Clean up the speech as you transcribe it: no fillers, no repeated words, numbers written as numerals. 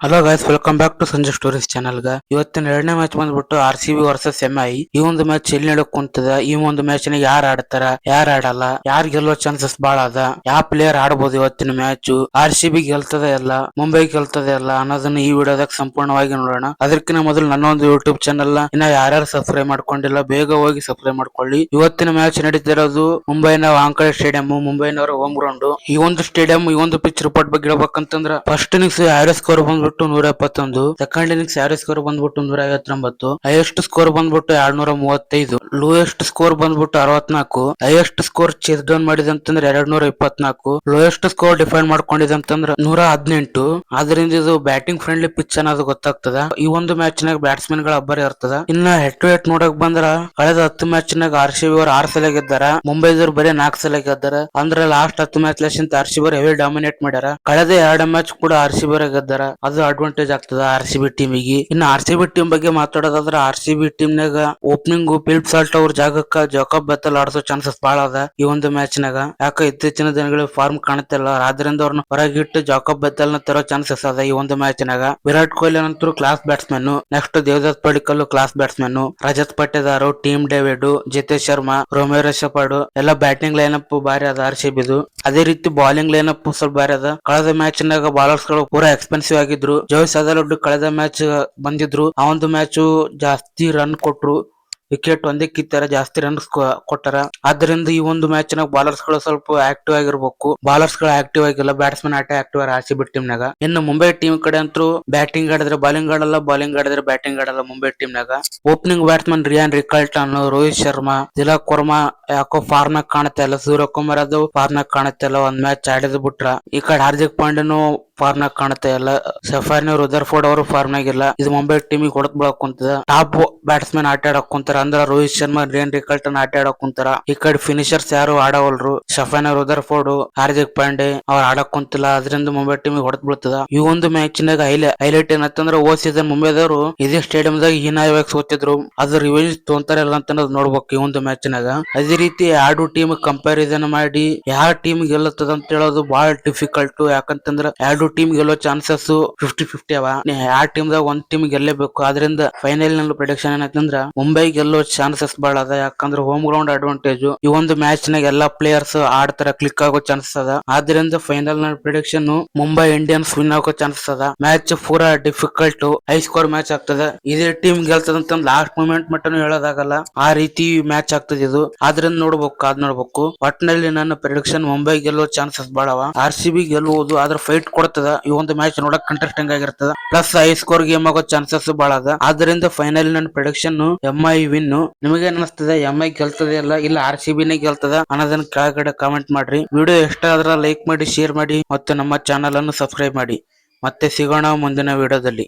Hello guys, welcome back to Sanje stories channel. ಇವತ್ತಿನ ಎರಡನೇ match ಬಂದ್ಬಿಟ್ಟು RCB ವರ್ಸಸ್ MI. ಈ ಒಂದು ಮ್ಯಾಚ್ ಎಲ್ಲಿ ನಡಕ್ ಕುಂತದ, ಈ ಒಂದು ಮ್ಯಾಚ್ ನ ಯಾರು ಆಡ್ತಾರ, ಯಾರು ಆಡಲ್ಲ, ಯಾರು ಗೆಲ್ಲೋ ಚಾನ್ಸಸ್ ಬಾಳ ಅದ, ಯಾವ ಪ್ಲೇಯರ್ ಆಡಬಹುದು ಇವತ್ತಿನ ಮ್ಯಾಚ್, RCB ಗೆಲ್ತದ ಎಲ್ಲ, ಮುಂಬೈ ಗೆಲ್ತದ ಎಲ್ಲ ಅನ್ನೋದನ್ನ ಈ ವಿಡಿಯೋದಾಗ ಸಂಪೂರ್ಣವಾಗಿ ನೋಡೋಣ. ಅದಕ್ಕಿಂತ ಮೊದಲು ನನ್ನ ಒಂದು ಯೂಟ್ಯೂಬ್ ಚಾನಲ್ ನ ಇನ್ನ ಯಾರ್ಯಾರು ಸಬ್ಸ್ಕ್ರೈಬ್ ಮಾಡ್ಕೊಂಡಿಲ್ಲ ಬೇಗ ಹೋಗಿ ಸಬ್ಸ್ಕ್ರೈಬ್ ಮಾಡ್ಕೊಳ್ಳಿ. ಇವತ್ತಿನ ಮ್ಯಾಚ್ ನಡೀತಿರೋದು ಮುಂಬೈನ ವಾಂಖೇಡೆ ಸ್ಟೇಡಿಯಂ, ಮುಂಬೈನವರ ಹೋಮ್ ಗ್ರೌಂಡ್. ಈ ಒಂದು ಸ್ಟೇಡಿಯಂ, ಈ ಒಂದು ಪಿಚ್ ರಿಪೋರ್ಟ್ ಬಗ್ಗೆ ಹೇಳ್ಬೇಕಂತಂದ್ರ ಫಸ್ಟ್ ಇನ್ನಿಂಗ್ಸ್ ಆವರೇಜ್ ಸ್ಕೋರ್ ಬಂದ್ಬಿಟ್ಟು 171, ಸೆಕೆಂಡ್ ಇನ್ನಿಂಗ್ಸ್ ಆವರೇಜ್ ಸ್ಕೋರ್ ಬಂದ್ಬಿಟ್ಟು 159, ಹೈಯೆಸ್ಟ್ ಸ್ಕೋರ್ ಬಂದ್ಬಿಟ್ಟು 235, ಲೋಯೆಸ್ಟ್ ಸ್ಕೋರ್ ಬಂದ್ಬಿಟ್ಟು 64, ಹೈಯೆಸ್ಟ್ ಸ್ಕೋರ್ ಚೇಸ್ ಡೌನ್ ಮಾಡಿದಂತಂದ್ರೆ 224, ಲೋಯೆಸ್ಟ್ ಸ್ಕೋರ್ ಡಿಫೈನ್ ಮಾಡ್ಕೊಂಡಿದಂತಂದ್ರೆ 118. ಆದ್ರಿಂದ ಇದು ಬ್ಯಾಟಿಂಗ್ ಫ್ರೆಂಡ್ಲಿ ಪಿಚ್ ಅನ್ನೋದು ಗೊತ್ತಾಗ್ತದ. ಈ ಒಂದು ಮ್ಯಾಚ್ ನಾಗ ಬ್ಯಾಟ್ಸ್ಮನ್ ಗಳ ಅಬ್ಬರ ಇರ್ತದ. ಇನ್ನ ಹೆಡ್ ಟು ಹೆಡ್ ನೋಡಕ್ ಬಂದ್ರ ಕಳೆದ 10 ಮ್ಯಾಚ್ ನಾಗ RCB ಅವರು 6 ಸಲ ಗೆದ್ದಾರ, ಮುಂಬೈದವ್ರು ಬರೀ 4 ಸಲ ಗೆದ್ದಾರ. ಅಂದ್ರೆ ಲಾಸ್ಟ್ 10 ಮ್ಯಾಚ್ ಲೆಸಿಂತ RCB ಅವರು ಹೆವಿ ಡಾಮಿನೇಟ್ ಮಾಡ್ಯಾರ. ಕಳೆದ 2 ಮ್ಯಾಚ್ ಕೂಡ RCB ಅವರೇ ಗೆದ್ದಾರ. ಅದು ಅಡ್ವಾಂಟೇಜ್ ಆಗ್ತದ RCB ಟೀಮಿಗೆ. ಇನ್ನು RCB ಟೀಮ್ ಬಗ್ಗೆ ಮಾತಾಡೋದಾದ್ರೆ RCB ಟೀಮ್ ನಾಗ ಓಪನಿಂಗ್ ಫಿಲಿಪ್ ಸಾಲ್ಟ್ ಅವ್ರ ಜಾಗಕ್ಕ ಜಾಕೋಬ್ ಬೆಥೆಲ್ ಆಡಿಸೋ ಚಾನ್ಸಸ್ ಬಹಳ ಅದ ಈ ಒಂದು ಮ್ಯಾಚ್ ನಾಗ. ಯಾಕ ಇತ್ತೀಚಿನ ದಿನಗಳಲ್ಲಿ ಫಾರ್ಮ್ ಕಾಣುತ್ತಿಲ್ಲ, ಆದ್ರಿಂದ ಅವ್ರನ್ನ ಹೊರಗಿಟ್ಟು ಜಾಕೋಬ್ ಬೆಥೆಲ್ ನ ತರೋ ಚಾನ್ಸಸ್ ಅದ ಈ ಒಂದು ಮ್ಯಾಚ್ ನಾಗ. ವಿರಾಟ್ ಕೊಹ್ಲಿ ಅಂತೂ class batsman, next Devdutt Padikkal class batsman, Rajat Patidar, Tim David, Jitesh Sharma, Romario Shepherd ಎಲ್ಲ ಬ್ಯಾಟಿಂಗ್ ಲೈನ್ ಅಪ್ ಬಾರಿ ಅದ RCB ದು. ಅದೇ ರೀತಿ ಬಾಲಿಂಗ್ ಲೈನ್ ಅಪ್ ಸ್ವಲ್ಪ ಬಾರಿ ಅದ. ಕಳೆದ ಮ್ಯಾಚ್ ನಾಗ ಬಾಲರ್ಸ್ ಗಳು ಪೂರಾ ಎಕ್ಸ್ಪೆನ್ಸಿವ್ ಆಗಿದ್ರು. ಜೋಯ್ ಸದರ್ವುಡ್ ಕಳೆದ ಮ್ಯಾಚ್ ಬಂದಿದ್ರು, ಆ ಒಂದು ಮ್ಯಾಚ್ ಜಾಸ್ತಿ ರನ್ ಕೊಟ್ರು, ವಿಕೆಟ್ ಒಂದೇ ಕಿತ್ತರ, ಜಾಸ್ತಿ ರನ್ಸ್ ಕೊಟ್ಟಾರ. ಆದ್ರಿಂದ ಈ ಒಂದು ಮ್ಯಾಚ್ ನಾಗ ಬಾಲರ್ಸ್ ಗಳು ಸ್ವಲ್ಪ ಆಕ್ಟಿವ್ ಆಗಿರ್ಬೇಕು. ಬಾಲರ್ಸ್ ಗಳು ಆಕ್ಟಿವ್ ಆಗಿಲ್ಲ, ಬ್ಯಾಟ್ಸ್ಮನ್ ಆಟ ಆಕ್ಟಿವ್ RCB ಟೀಮ್ ನಾಗ. ಇನ್ನು ಮುಂಬೈ ಟೀಮ್ ಕಡೆ ಅಂತೂ ಬ್ಯಾಟಿಂಗ್ ಆಡಿದ್ರೆ ಬಾಲಿಂಗ್ ಆಡಲ್ಲ, ಬಾಲಿಂಗ್ ಆಡಿದ್ರೆ ಬ್ಯಾಟಿಂಗ್ ಆಡಲ್ಲ ಮುಂಬೈ ಟೀಮ್ ನಾಗ. Opening batsman Ryan Rickelton, Rohit Sharma, Tilak Varma ಯಾಕೋ ಫಾರ್ಮ್ ನಾಗ ಕಾಣುತ್ತೆ ಇಲ್ಲ, ಸೂರ್ಯಕುಮಾರ್ ಅದು ಫಾರ್ಮ್ ನಾಗ ಕಾಣುತ್ತೆ ಇಲ್ಲ, ಒಂದ್ ಮ್ಯಾಚ್ ಆಡಿದ್ ಬಿಟ್ರ. ಈ ಕಡೆ ಹಾರ್ದಿಕ್ ಪಾಂಡ್ಯನು ಫಾರ್ಮ್ ನಾಗ ಕಾಣುತ್ತೆ ಇಲ್ಲ, ಸಫಾರಿ ರುದರ್ಫೋರ್ಡ್ ಅವರು ಫಾರ್ಮ್ ನಾಗಿಲ್ಲ. ಇದು ಮುಂಬೈ ಟೀಮಿಗೆ ಹೊಡೆದ್ ಬಿಡಕ್ ಕುಂತದ. ಟಾಪ್ ಬ್ಯಾಟ್ಸ್ಮನ್ ಆಟ ಆಡಕ್ ಕುಂತಾರ, ಅಂದ್ರ ರೋಹಿತ್ ಶರ್ಮಾ, ರಿಯಾನ್ ರಿಕಲ್ಟನ್ ಆಟ ಆಡಕ್ ಕುಂತಾರ. ಈ ಕಡೆ ಫಿನಿಶರ್ಸ್ ಯಾರು ಆಡವಲ್ರು, ಸಫಾರಿ ರುದರ್ಫೋರ್ಡ್, ಹಾರ್ದಿಕ್ ಪಾಂಡೆ ಅವ್ರು ಆಡಕ್ ಕುಂತಿಲ್ಲ. ಅದರಿಂದ ಮುಂಬೈ ಟೀಮಿಗೆ ಹೊಡೆದ್ ಬೀಳ್ತದ. ಈ ಒಂದು ಮ್ಯಾಚ್ ನಾಗ ಹೈಲೈಟ್ ಏನಂತಂದ್ರ ಓ ಸೀಸನ್ ಮುಂಬೈದವರು ಇದೇ ಸ್ಟೇಡಿಯಂ ದಾಗ ಹೀನಾಯವಾಗಿ ಸೋತಿದ್ರು, ಅದು ರಿವೆಂಜ್ ತೊಂತಾರ ಇಲ್ಲ ಅಂತ ನೋಡ್ಬೇಕು ಈ ಒಂದು ಮ್ಯಾಚ್ ನಾಗ. ಅದೇ ರೀತಿ ಎರಡು ಟೀಮ್ ಕಂಪ್ಯಾರಿಸನ್ ಮಾಡಿ ಯಾವ ಟೀಮ್ ಗೆಲ್ಲುತ್ತದ ಅಂತ ಹೇಳೋದು ಬಹಳ ಡಿಫಿಕಲ್ಟ್. ಯಾಕಂತಂದ್ರ ಎರಡು ಟೀಮ್ ಗೆಲ್ಲೋ ಚಾನ್ಸಸ್ 50-50 ಅವ. ಯಾವ ಟೀಮ್ ದಾಗ ಒಂದ್ ಟೀಮ್ ಗೆಲ್ಲೇಬೇಕು. ಆದ್ರಿಂದ ಫೈನಲ್ ನಲ್ಲಿ ಪ್ರೆಡಿಕ್ಷನ್ ಏನಂತಂದ್ರ ಮುಂಬೈ ಗೆಲ್ಲೋ ಚಾನ್ಸಸ್ ಬಹಳ ಅದ. ಯಾಕಂದ್ರೆ ಹೋಮ್ ಗ್ರೌಂಡ್ ಅಡ್ವಾಂಟೇಜ್. ಈ ಒಂದು ಮ್ಯಾಚ್ ನಾಗ ಎಲ್ಲಾ ಪ್ಲೇಯರ್ಸ್ ಆಡ್ತಾರ, ಕ್ಲಿಕ್ ಆಗೋ ಚಾನ್ಸಸ್ ಅದ. ಆದ್ರಿಂದ ಫೈನಲ್ ನ ಪ್ರಿಡಿಕ್ಷನ್ ಮುಂಬೈ ಇಂಡಿಯನ್ಸ್ ವಿನ್ ಆಗೋ ಚಾನ್ಸಸ್ ಅದ. ಮ್ಯಾಚ್ ಪೂರಾ ಡಿಫಿಕಲ್ಟ್ ಹೈ ಸ್ಕೋರ್ ಮ್ಯಾಚ್ ಆಗ್ತದ. ಇದೇ ಟೀಮ್ ಗೆಲ್ತದಂತ ಲಾಸ್ಟ್ ಮೂಮೆಂಟ್ ಮಟ್ಟನು ಹೇಳೋದಾಗಲ್ಲ, ಆ ರೀತಿ ಮ್ಯಾಚ್ ಆಗ್ತದೆ ಇದು. ಆದ್ರಿಂದ ನೋಡ್ಬೇಕು. ಒಟ್ಟಿನಲ್ಲಿ ನನ್ನ ಪ್ರಿಡಿಕ್ಷನ್ ಮುಂಬೈ ಗೆಲ್ಲೋ ಚಾನ್ಸಸ್ ಬಹಳ ಅವ. RCB ಗೆಲ್ಲುವುದು, ಆದ್ರೆ ಫೈಟ್ ಕೊಡ್ತದ. ಈ ಒಂದು ಮ್ಯಾಚ್ ನೋಡಕ್ ಇಂಟ್ರೆಸ್ಟಿಂಗ್ ಆಗಿರ್ತದ. ಪ್ಲಸ್ ಹೈ ಸ್ಕೋರ್ ಗೇಮ್ ಆಗೋ ಚಾನ್ಸಸ್ ಬಹಳ ಅದ. ಆದ್ರಿಂದ ಫೈನಲ್ ನನ್ನ ಪ್ರಿಡಿಕ್ಷನ್ MI ವಿನ್. ನಿಮಗೆ ಅನಿಸ್ತದೆ MI ಗೆಲ್ತದೆ ಇಲ್ಲ RCB ನೇ ಗೆಲ್ತದ ಅನ್ನೋದನ್ನ ಕೆಳಗಡೆ ಕಾಮೆಂಟ್ ಮಾಡ್ರಿ. ವಿಡಿಯೋ ಇಷ್ಟ ಆದ್ರ ಲೈಕ್ ಮಾಡಿ, ಶೇರ್ ಮಾಡಿ, ಮತ್ತು ನಮ್ಮ ಚಾನಲ್ ಅನ್ನು ಸಬ್ಸ್ಕ್ರೈಬ್ ಮಾಡಿ. ಮತ್ತೆ ಸಿಗೋಣ ಮುಂದಿನ ವಿಡಿಯೋದಲ್ಲಿ.